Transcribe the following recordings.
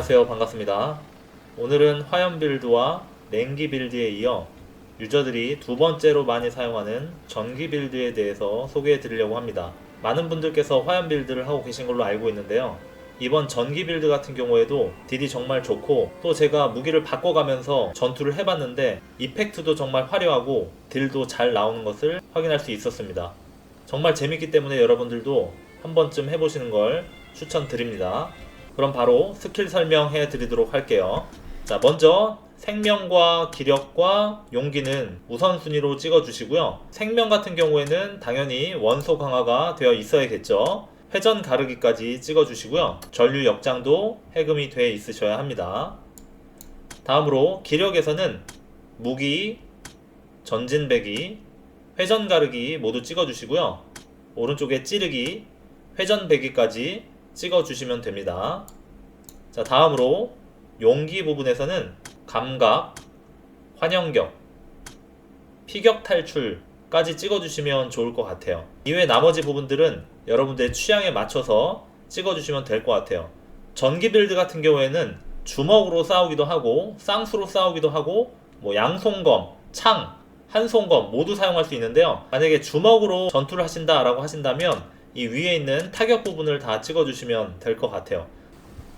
안녕하세요. 반갑습니다. 오늘은 화염 빌드와 냉기 빌드에 이어 유저들이 두 번째로 많이 사용하는 전기 빌드에 대해서 소개해 드리려고 합니다. 많은 분들께서 화염 빌드를 하고 계신 걸로 알고 있는데요. 이번 전기 빌드 같은 경우에도 딜이 정말 좋고, 또 제가 무기를 바꿔가면서 전투를 해봤는데 이펙트도 정말 화려하고 딜도 잘 나오는 것을 확인할 수 있었습니다. 정말 재밌기 때문에 여러분들도 한 번쯤 해보시는 걸 추천드립니다. 그럼 바로 스킬 설명해 드리도록 할게요. 자, 먼저 생명과 기력과 용기는 우선순위로 찍어 주시고요. 생명 같은 경우에는 당연히 원소 강화가 되어 있어야겠죠. 회전 가르기까지 찍어 주시고요. 전류 역장도 해금이 되어 있으셔야 합니다. 다음으로 기력에서는 무기, 전진 배기, 회전 가르기 모두 찍어 주시고요. 오른쪽에 찌르기, 회전 배기까지 찍어 주시면 됩니다. 자, 다음으로 용기 부분에서는 감각, 환영격, 피격 탈출까지 찍어 주시면 좋을 것 같아요. 이외 나머지 부분들은 여러분들의 취향에 맞춰서 찍어 주시면 될 것 같아요. 전기 빌드 같은 경우에는 주먹으로 싸우기도 하고 쌍수로 싸우기도 하고 양손검, 창, 한손검 모두 사용할 수 있는데요. 만약에 주먹으로 전투를 하신다라고 하신다면 이 위에 있는 타격 부분을 다 찍어주시면 될 것 같아요.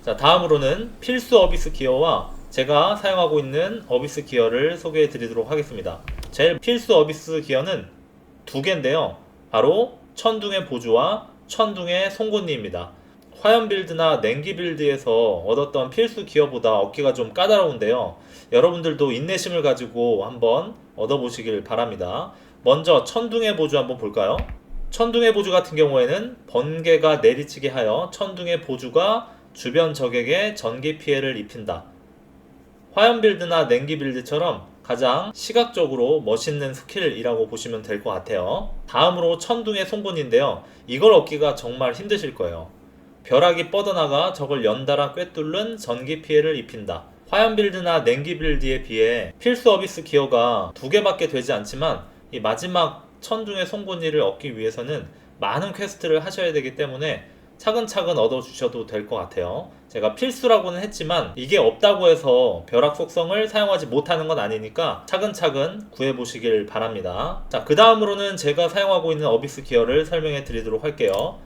자, 다음으로는 필수 어비스 기어와 제가 사용하고 있는 어비스 기어를 소개해 드리도록 하겠습니다. 제일 필수 어비스 기어는 두 개인데요. 바로 천둥의 보주와 천둥의 송곳니입니다. 화염 빌드나 냉기 빌드에서 얻었던 필수 기어보다 얻기가 좀 까다로운데요. 여러분들도 인내심을 가지고 한번 얻어보시길 바랍니다. 먼저 천둥의 보주 한번 볼까요? 천둥의 보주 같은 경우에는 번개가 내리치게 하여 천둥의 보주가 주변 적에게 전기 피해를 입힌다. 화염 빌드나 냉기 빌드처럼 가장 시각적으로 멋있는 스킬이라고 보시면 될 것 같아요. 다음으로 천둥의 송곳니인데요. 이걸 얻기가 정말 힘드실 거예요. 벼락이 뻗어나가 적을 연달아 꿰뚫는 전기 피해를 입힌다. 화염 빌드나 냉기 빌드에 비해 필수 어비스 기어가 두 개밖에 되지 않지만 이 마지막 천둥의 송곳니를 얻기 위해서는 많은 퀘스트를 하셔야 되기 때문에 차근차근 얻어주셔도 될 것 같아요. 제가 필수라고는 했지만 이게 없다고 해서 벼락 속성을 사용하지 못하는 건 아니니까 차근차근 구해보시길 바랍니다. 자, 그 다음으로는 제가 사용하고 있는 어비스 기어를 설명해 드리도록 할게요.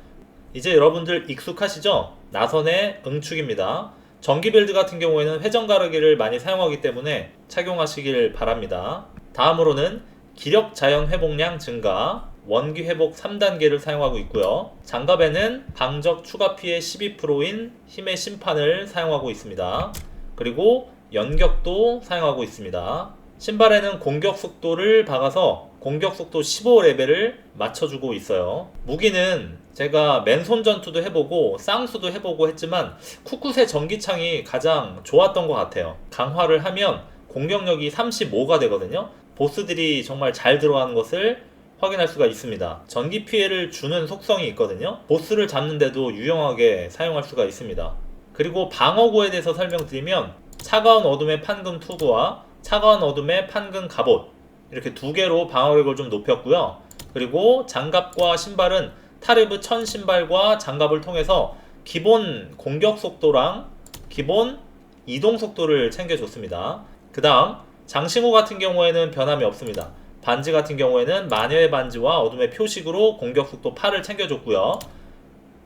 이제 여러분들 익숙하시죠? 나선의 응축입니다. 전기 빌드 같은 경우에는 회전 가르기를 많이 사용하기 때문에 착용하시길 바랍니다. 다음으로는 기력 자연 회복량 증가, 원기 회복 3단계를 사용하고 있고요. 장갑에는 강적 추가 피해 12%인 힘의 심판을 사용하고 있습니다. 그리고 연격도 사용하고 있습니다. 신발에는 공격 속도를 박아서 공격 속도 15레벨을 맞춰주고 있어요. 무기는 제가 맨손 전투도 해보고 쌍수도 해보고 했지만 쿠쿠세 전기창이 가장 좋았던 것 같아요. 강화를 하면 공격력이 35가 되거든요. 보스들이 정말 잘 들어가는 것을 확인할 수가 있습니다. 전기 피해를 주는 속성이 있거든요. 보스를 잡는데도 유용하게 사용할 수가 있습니다. 그리고 방어구에 대해서 설명드리면 차가운 어둠의 판금 투구와 차가운 어둠의 판금 갑옷, 이렇게 두 개로 방어력을 좀 높였고요. 그리고 장갑과 신발은 타르브 천 신발과 장갑을 통해서 기본 공격 속도랑 기본 이동 속도를 챙겨줬습니다. 그 다음 장신구 같은 경우에는 변함이 없습니다. 반지 같은 경우에는 마녀의 반지와 어둠의 표식으로 공격 속도 8을 챙겨줬고요.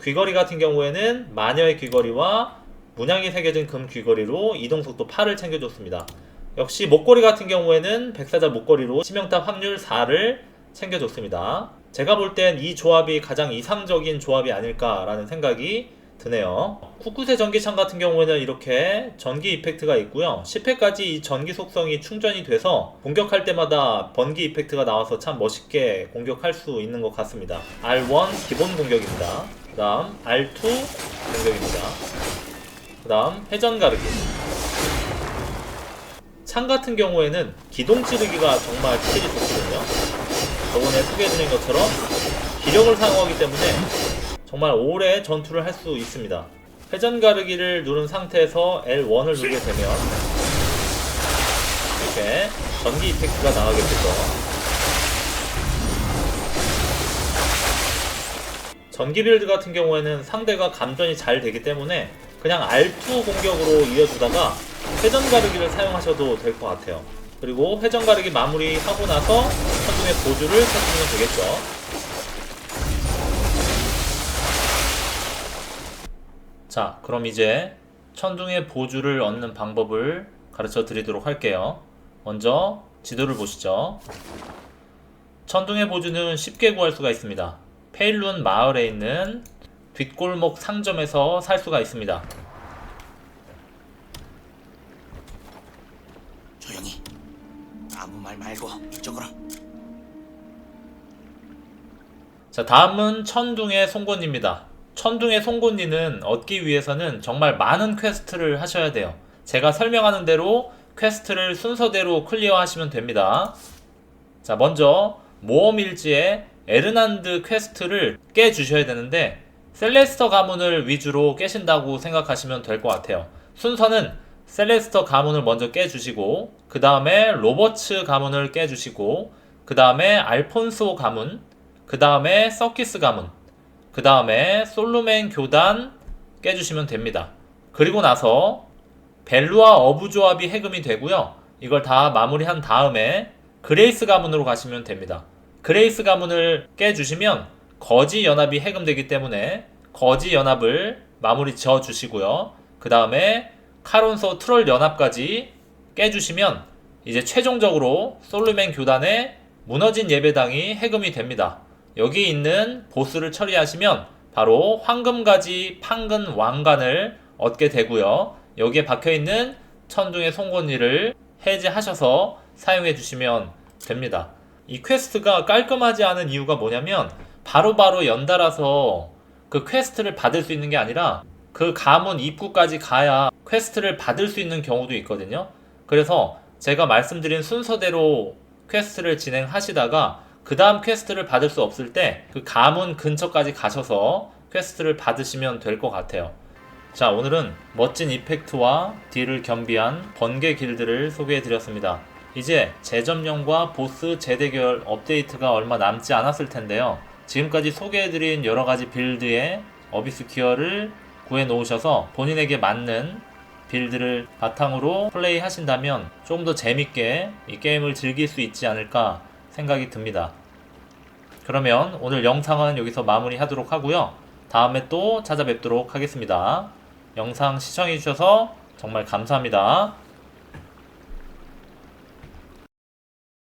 귀걸이 같은 경우에는 마녀의 귀걸이와 문양이 새겨진 금 귀걸이로 이동 속도 8을 챙겨줬습니다. 역시 목걸이 같은 경우에는 백사자 목걸이로 치명타 확률 4를 챙겨줬습니다. 제가 볼 땐 이 조합이 가장 이상적인 조합이 아닐까라는 생각이 드네요. 쿠쿠세 전기창 같은 경우에는 이렇게 전기 이펙트가 있고요. 10회까지 이 전기 속성이 충전이 돼서 공격할 때마다 번기 이펙트가 나와서 참 멋있게 공격할 수 있는 것 같습니다. R1 기본 공격입니다. 그 다음 R2 공격입니다. 그 다음 회전 가르기. 창 같은 경우에는 기동 찌르기가 정말 스킬이 좋거든요. 저번에 소개해드린 것처럼 기력을 사용하기 때문에 정말 오래 전투를 할 수 있습니다. 회전 가르기를 누른 상태에서 L1을 누르게 되면 이렇게 전기 이펙트가 나가게 되죠. 전기 빌드 같은 경우에는 상대가 감전이 잘 되기 때문에 그냥 R2 공격으로 이어주다가 회전 가르기를 사용하셔도 될 것 같아요. 그리고 회전 가르기 마무리하고 나서 천둥의 보주를 펴주면 되겠죠. 자, 그럼 이제 천둥의 보주를 얻는 방법을 가르쳐 드리도록 할게요. 먼저 지도를 보시죠. 천둥의 보주는 쉽게 구할 수가 있습니다. 페일룬 마을에 있는 뒷골목 상점에서 살 수가 있습니다. 조용히. 아무 말 말고 이쪽으로. 자, 다음은 천둥의 송곳니입니다. 천둥의 송곳니는 얻기 위해서는 정말 많은 퀘스트를 하셔야 돼요. 제가 설명하는 대로 퀘스트를 순서대로 클리어 하시면 됩니다. 자, 먼저 모험일지의 에르난드 퀘스트를 깨주셔야 되는데 셀레스터 가문을 위주로 깨신다고 생각하시면 될 것 같아요. 순서는 셀레스터 가문을 먼저 깨주시고 그 다음에 로버츠 가문을 깨주시고 그 다음에 알폰소 가문, 그 다음에 서키스 가문, 그 다음에 솔루멘 교단 깨주시면 됩니다. 그리고 나서 벨루아 어부 조합이 해금이 되고요. 이걸 다 마무리한 다음에 그레이스 가문으로 가시면 됩니다. 그레이스 가문을 깨주시면 거지 연합이 해금되기 때문에 거지 연합을 마무리 지어 주시고요. 그 다음에 카론소 트롤 연합까지 깨주시면 이제 최종적으로 솔루멘 교단의 무너진 예배당이 해금이 됩니다. 여기 있는 보스를 처리하시면 바로 황금가지 판근 왕관을 얻게 되고요. 여기에 박혀있는 천둥의 송곳니를 해제하셔서 사용해 주시면 됩니다. 이 퀘스트가 깔끔하지 않은 이유가 뭐냐면 바로바로 연달아서 그 퀘스트를 받을 수 있는 게 아니라 그 가문 입구까지 가야 퀘스트를 받을 수 있는 경우도 있거든요. 그래서 제가 말씀드린 순서대로 퀘스트를 진행하시다가 그 다음 퀘스트를 받을 수 없을 때 그 가문 근처까지 가셔서 퀘스트를 받으시면 될 것 같아요. 자, 오늘은 멋진 이펙트와 딜을 겸비한 번개 길드를 소개해 드렸습니다. 이제 재점령과 보스 재대결 업데이트가 얼마 남지 않았을 텐데요. 지금까지 소개해드린 여러가지 빌드의 어비스 기어를 구해 놓으셔서 본인에게 맞는 빌드를 바탕으로 플레이 하신다면 조금 더 재밌게 이 게임을 즐길 수 있지 않을까 생각이 듭니다. 그러면 오늘 영상은 여기서 마무리하도록 하고요. 다음에 또 찾아뵙도록 하겠습니다. 영상 시청해주셔서 정말 감사합니다.